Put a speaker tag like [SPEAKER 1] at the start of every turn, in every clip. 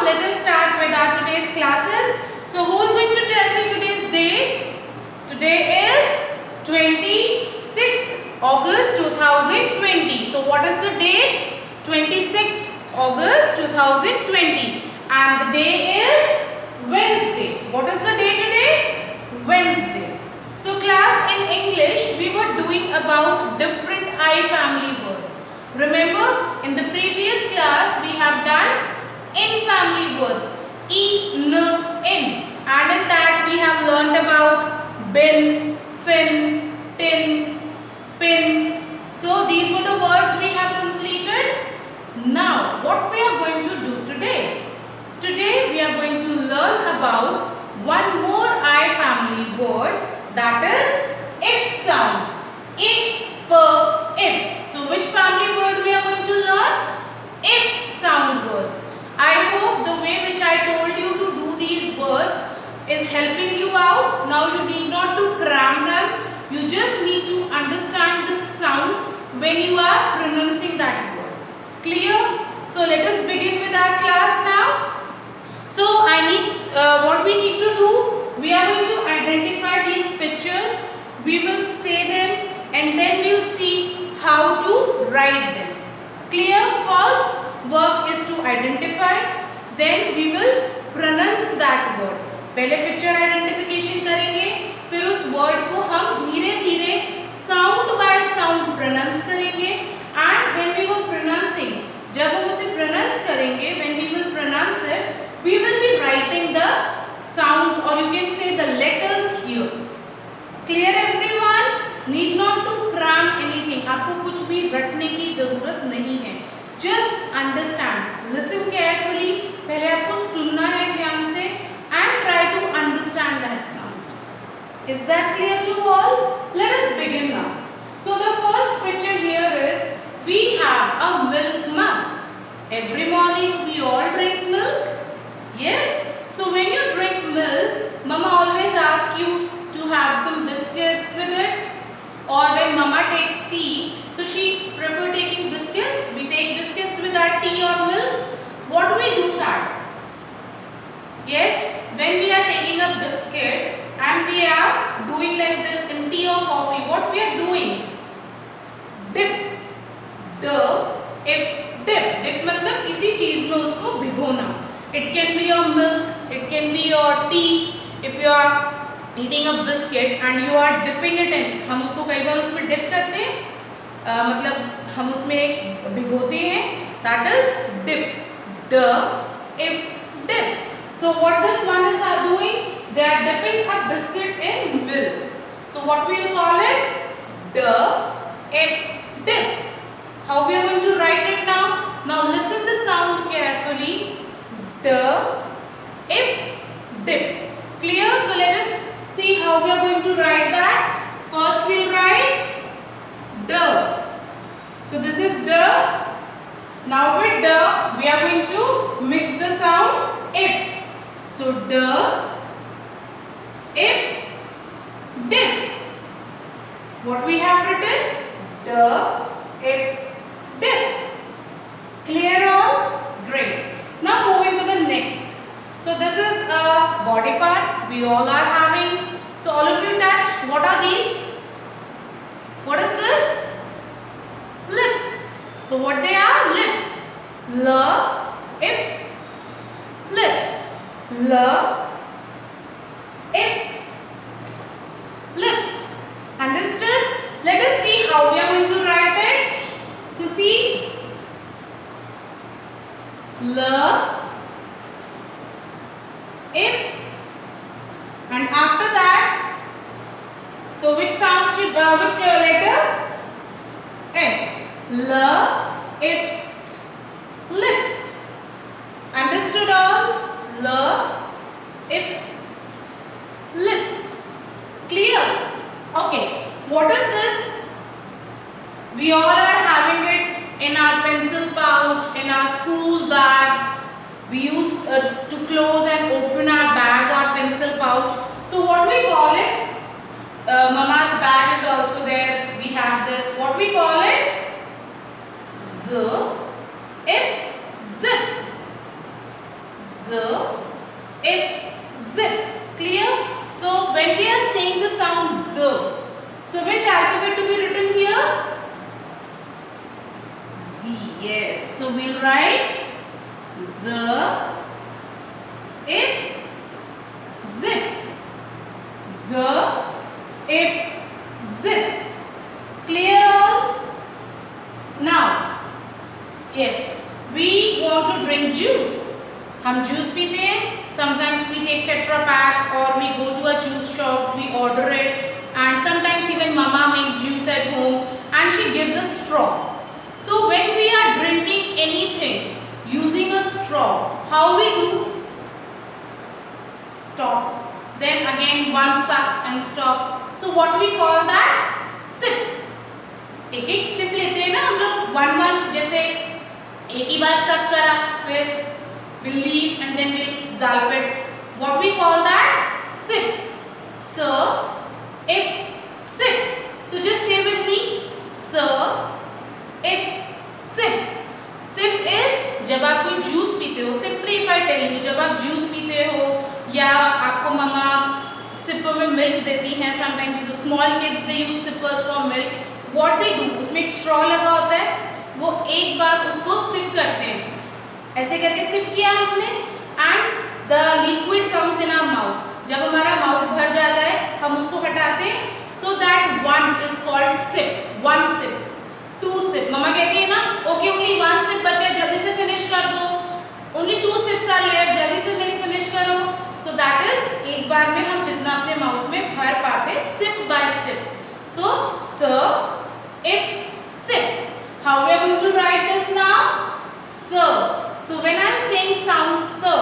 [SPEAKER 1] let us start with our today's classes. So who is going to tell me today's date? Today is 26th August 2020. So what is the date? 26th August 2020. And the day is Wednesday. What is the day today? Wednesday. So class, in English we were doing about different I family words. Remember, in the previous class we have done in family words, e, n, in, and in that we have learnt about bin, fin, tin, pin. So these were the words we have completed. Now what we are going to do today? Today we are going to learn about one more I family word, that is ip sound. Ip, ip. So which family word we are going to learn? Ip sound words. I hope the way which I told you to do these words is helping you out. Now you need not to cram them. You just need to understand the sound when you are pronouncing that word. Clear? So let us begin with our class now. So what we need to do, we are going to identify these pictures. We will say them and then we will see how to write them. Clear? First work is to identify, then we will pronounce that word. पहले picture identification करेंगे, फिर उस word को हम धीरे धीरे sound by sound pronounce करेंगे. And when we were pronouncing, जब हम उसे प्रोनाउंस करेंगे, when we will pronounce it, we will be writing the sounds, or you can say the letters here. Clear everyone? Need not to cram anything. आपको कुछ भी रटने की जरूरत नहीं है. Just understand. Listen carefully. पहले आपको सुनना है ध्यान से and try to understand that sound. Is that clear to all? Let us begin now. So the first picture here is we have a milk mug. Every morning we all drink milk. Yes? So when you drink milk, mama always asks you to have some biscuits with it. Or when mama takes tea, so she prefer taking biscuits. We take biscuits with our tea or milk. What do we do that? Yes? When we are taking a biscuit and we are doing like this in tea or coffee, what we are doing? Dip. Dip. Dip मतलब किसी चीज में उसको भिगोना. It can be your milk, it can be your tea. If you are eating a biscuit and you are dipping it in, हम उसको कई बार उसमें dip करते हैं, मतलब हम उसमें भिगोते हैं. That is dip. Dip. So what this one is are doing? They are dipping a biscuit in milk. So what we will call it? Dip. How we are going to write it now? Now listen the sound carefully. Dip. Clear? So let us see how we are going to write that. First we will write D. So this is D. Now with D we are going to mix the sound ip. So D, ip, dip. What we have written? D, ip, dip. Clear all? Great. Now moving to the next. So this is a body part we all are having. So all of you touch. What are these? What is this? Lips. So what they are? Lips. L, ip, lips. L, ip, lips. Understood? Let us see how we are going to write it. So see. L, ip, and after that, so which sound should, which letter? S. L, ip, lips. Understood all? L, ip, lips. Clear? Okay. What is this? We all are having it in our pencil pouch, in our school bag. We use to close and open our bag or pencil pouch. So what we call it? Mama's bag is also there. We have this. What we call it? Z, ip, zip. z, ip, zip. Clear? So when we are saying the sound z, so which alphabet to be written here? Z. Yes. So we'll write z, ip, zip. Z, ip, zip. Clear all? Now, yes, we want to drink juice. हम juice पीते हैं. Sometimes we take Tetra packs or we go to a juice shop, we order it, and sometimes even mama makes juice at home and she gives a straw. So when we are drinking anything using a straw, how we do? Stop. Then again one suck and stop. So what we call that? Sip. एक एक SIP लेते हैं ना हम लोग, one जैसे एक ही बार सक करा, फिर we'll leave and then we'll gulp it. What we call that? Sip. Sir, ip, sip. So just say with me. Sir, ip, sip. Sip is जब आप कोई जूस पीते हो. Simply if I tell you, जब आप juice पीते हो या आपको मम्मा सिप में मिल्क देती हैं. Sometimes the small kids they use sippers for milk. What they do, उसमें एक स्ट्रॉ लगा होता है, वो एक बार उसको सिप करते हैं. ऐसे करके सिप किया हमने and the liquid comes in our mouth. जब हमारा माउथ भर जाता है हम उसको हटाते हैं. So that one is called sip. One sip, two sip. मम्मा कहती है ना, okay only one sip बचा है, जल्दी से finish कर दो. Only two sips are left, जल्दी से milk finish करो. So that is एक बार में हम जितना अपने माउथ में भर पाते sip by sip. So sir, ip, sip. How we are going to write this now? Sir. So when I am saying sound sir,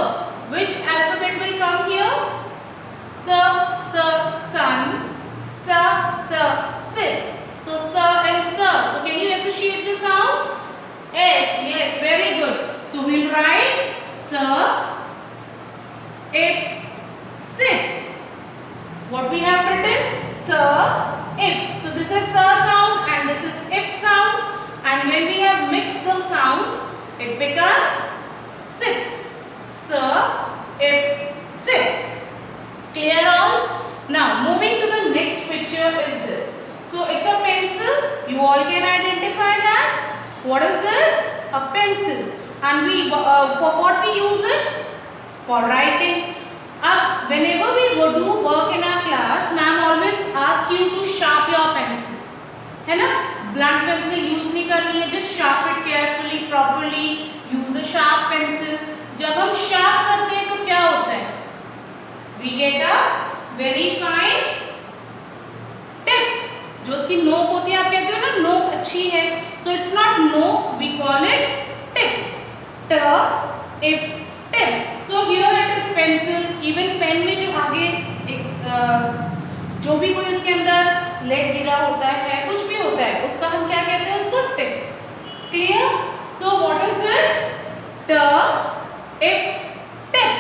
[SPEAKER 1] which alphabet will come here? Sir, sir, sun. Sir, sir, sip. So sir and sir. So can you associate the sound? S. Yes, very good. So we'll write sir, ip, sip. What we have written? Sir, ip. So this is sir sound and this is ip sound. And when we have mixed the sounds, it becomes sip. Sir, ip, sip. Clear all? Now moving to the next picture is this. So it's a pencil. You all can identify that. What is this? A pencil. And we for what we use it? For writing. Whenever we do work in our class, ma'am always ask you to sharp your pencil. है ना? Blunt pencil use नहीं करनी है. Just sharp it carefully, properly. Use a sharp pencil. जब हम sharp करते हैं तो क्या होता है? We get a very fine tip. जो उसकी नोक होती है, आप कहते हो ना नोक अच्छी है. So it's not nook, we call it tip. T, ip, tip. So here it is pencil. Even pen में जो आगे जो भी कोई उसके अंदर लेड गिरा होता है, कुछ भी होता है, उसका हम क्या कहते हैं? उसको tip. Clear? So what is this? T, ip, tip.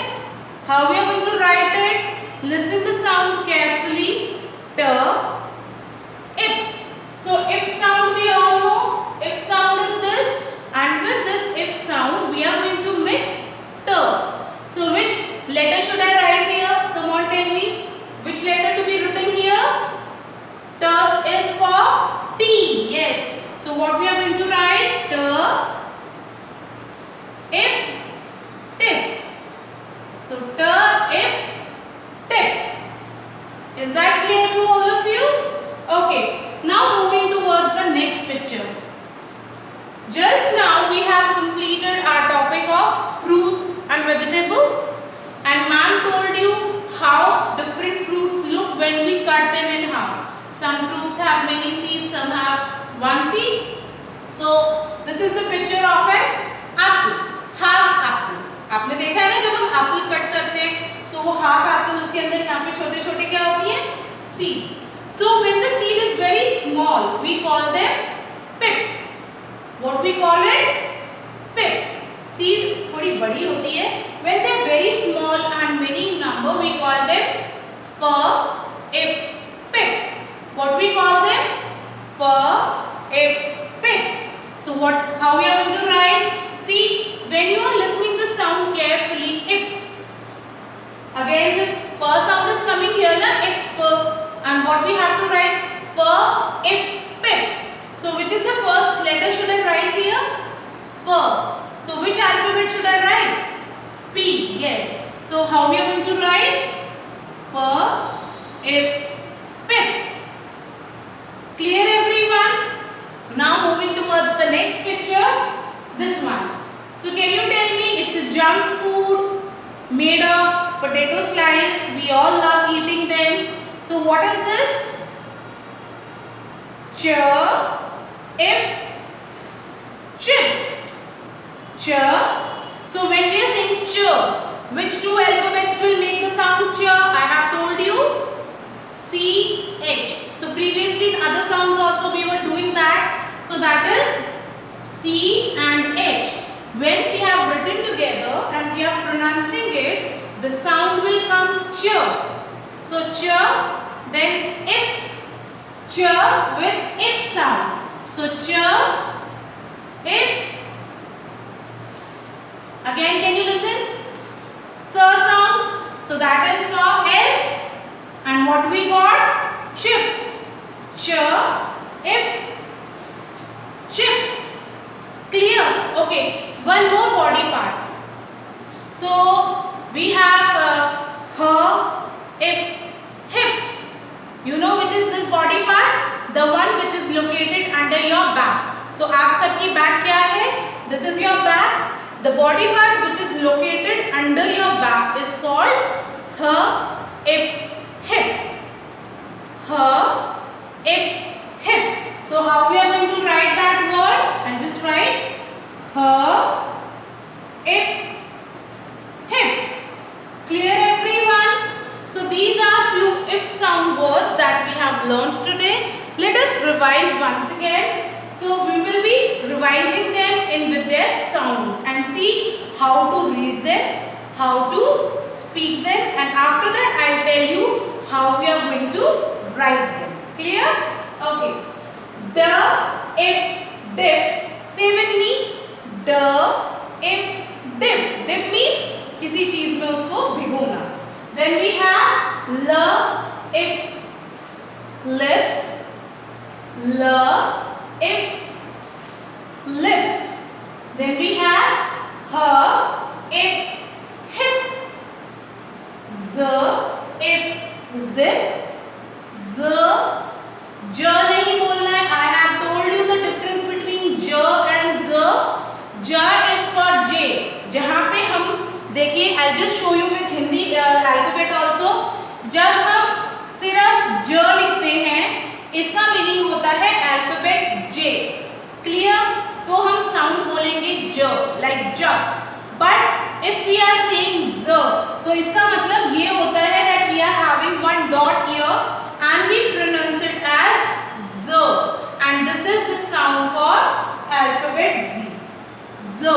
[SPEAKER 1] How we are going to write it? Listen the sound carefully. T, ip. So ip sound we all know. Ip sound is this, and with this ip sound we are going to mix T. So which letter should I write here? Come on, tell me. Which letter to be written here? T is for T. Yes. So what we are going to write? T, ip, tip. So T, ip, tip. Is that clear to all of you? Okay. Now moving towards the next picture. Just now we have completed our topic of fruits and vegetables, and ma'am told you how different fruits look when we cut them in half. Some fruits have many seeds, some have one seed. So this is the picture of an apple, half apple. आपने देखा है ना जब हम apple cut करते हैं, so वो half apple उसके अंदर यहाँ पे छोटे छोटे क्या होती हैं? Seeds. So when the seed is very small, we call them pip. What we call it? Pip. Seed थोड़ी बड़ी होती है. When they are very small and many in number, we call them ip, pip. What we call them? Ip, pip. So how we are going to write? See, when you are listening the sound carefully, ip. Again, this p sound is coming here, na? Ip. And what we have to write? P, ip, pip. So which is the first letter should I write here? P. So which alphabet should I write? P. Yes. So how we are going to write? P, ip, pip. Clear everyone? Now moving towards the next picture. This one. So can you tell me, it's a junk food made of potato slice. We all love eating them. So what is this? Ch, ip, chips. Ch. So when we are saying ch, which two alphabets will make the sound ch? I have told you. C, H. So previously in other sounds also we were doing that. So that is C and H. When we have written together and we are pronouncing it, the sound will come ch. So ch, then ip. Ch with ip sound. So ch, ip. Again, can you listen? S sound. So that is for S. And what we got? Chips. Ch, ip, chips. Clear? Okay. One more body part. So we have her, ip, hip. You know which is this body part? The one which is located under your back. So आप सबकी back क्या है? This is your back. The body part which is located under your back is called her, ip, hip. Her, ip, hip. So how we are going to write that word? I'll just write her, ip, hip. Clear everyone? So these are few ip sound words that we have learned today. Let us revise once again. So we will be revising them in with their sounds and see how to read them, how to speak them, and after that I'll tell you how we are going to write them. Clear? Okay. The, ip, dip. Say with me. The, ip, dip. Dip means किसी चीज में उसको भिगोना. Then we have l, ip, lips. L, ip, lips. Then we have her, ip, hip. Z, ip, zip. Z, j नहीं बोलना है. I have told you the difference between j and z. J is for J. जहाँ पे हम देखिए, I'll just show you with Hindi alphabet also. जब हम सिर्फ j लिखते हैं, इसका मीनिंग होता है अल्फाबेट J. क्लियर? तो हम साउंड बोलेंगे j, like j. But if we are saying z, तो इसका मतलब ये होता है that we are having one dot here and we pronounce it as z. And this is the sound for alphabet Z. Z.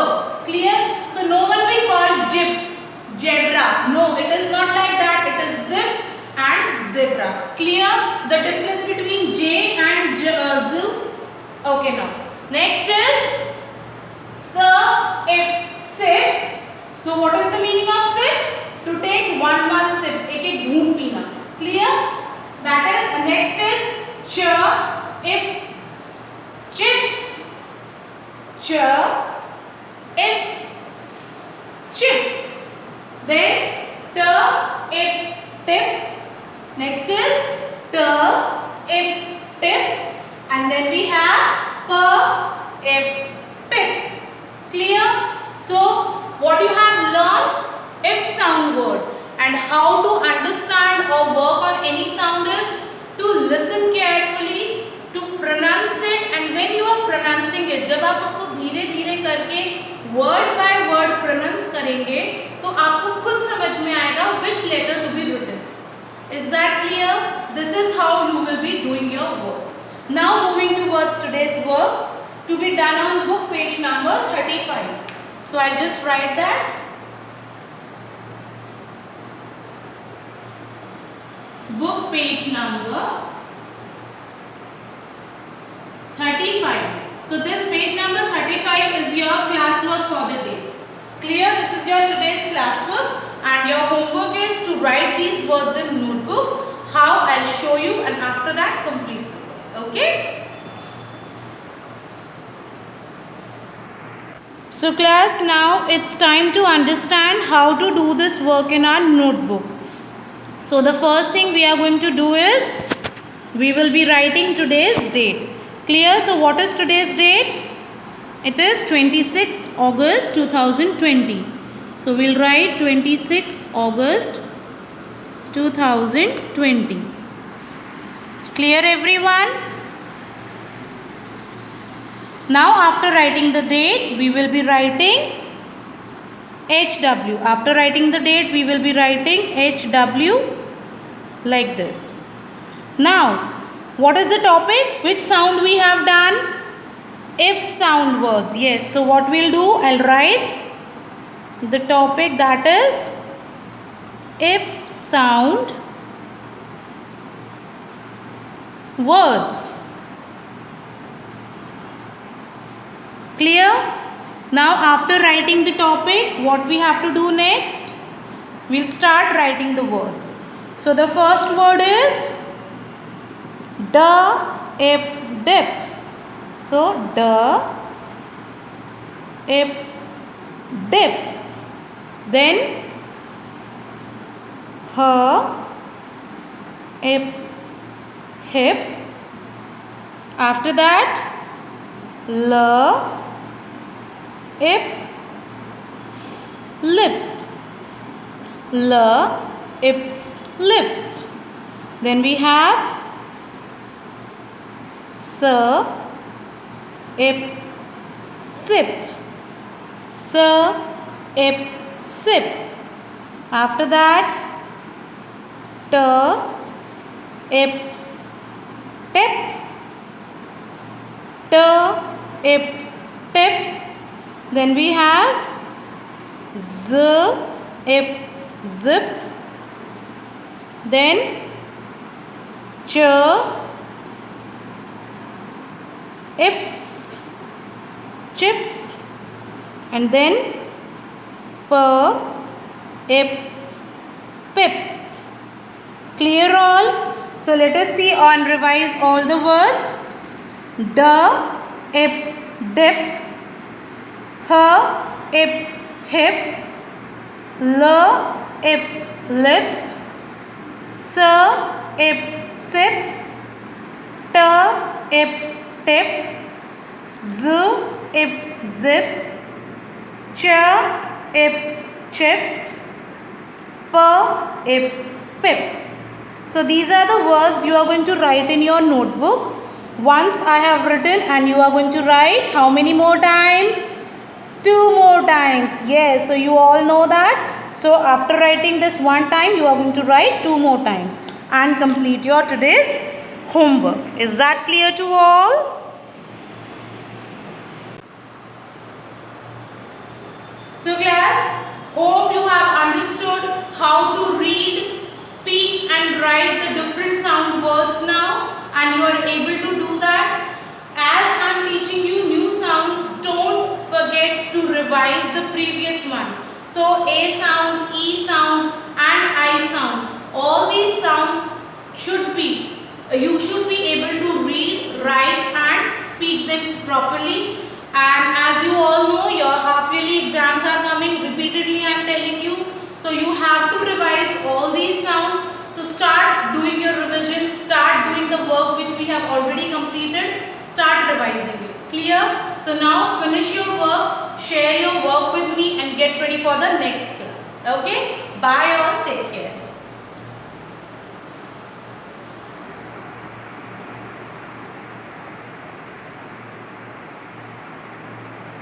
[SPEAKER 1] Clear? So no one will call jib, zebra. No, it is not like that. It is zip and zebra. Clear? The difference between J and Z? Okay, now. Next is ip, sip. So what is the meaning of sip? To take one sip. एक घूंट पीना. Clear? That is, next is ch, ip, chips. Ch, ip, chips. Then t, ip, tip. Next is t, ip, tip. And then we have p, ip, pip. Clear? So what you have learnt, ip sound word, and how to understand or work on any sound is to listen carefully, to pronounce it, and when you are pronouncing it, जब आप उसको धीरे धीरे करके word by word pronounce करेंगे, तो आपको खुद समझ में आएगा which letter to be written. Is that clear? This is how you will be doing your work. Now moving towards today's work, to be done on book page number 35. So I'll just write that. Book page number 35. So this page number 35 is your classwork for the day. Clear? This is your today's classwork. and your homework is to write these words in notebook. How, I'll show you, and after that complete the work. Okay? So class, now it's time to understand how to do this work in our notebook. So the first thing we are going to do is, we will be writing today's date. Clear? So what is today's date? It is 26th August 2020. So we'll write 26th August 2020. Clear everyone? Now after writing the date, we will be writing HW. After writing the date, we will be writing HW like this. Now, what is the topic? Which sound we have done? If sound words. Yes. So what we'll do? I'll write the topic, that is if sound words. Clear? Now after writing the topic, what we have to do next? We'll start writing the words. So the first word is ip dip. So ip dip. Then ip hip. After that ip lips. Ips lips. Then we have ip sip. Ip sip. After that ip tip. Ip tip. Then we have ip zip. Then ips chips. And then ip pip. Clear all? So let us see and revise all the words. Ip dip. Ip hip. Ips lips. Ip sip. Ip tip. Ip zip. Ips chips. Ip pip. So these are the words you are going to write in your notebook. Once I have written, and you are going to write how many more times? 2 more times. Yes, so you all know that. So after writing this one time, you are going to write 2 more times and complete your today's homework. Is that clear to all? So class, hope you have understood how to read, speak and write the different sound words now, and you are able to do that. As I am teaching you new sounds, don't forget to revise the previous one. So A sound, E sound and I sound. All these sounds you should be able to read, write and speak them properly. And as you all know, your half yearly exams are coming repeatedly, I am telling you. So you have to revise all these sounds. So start doing your revision, start doing the work which we have already completed, start revising it. Clear? So now finish your work, share your work with me and get ready for the next class. Okay? Bye all, take care.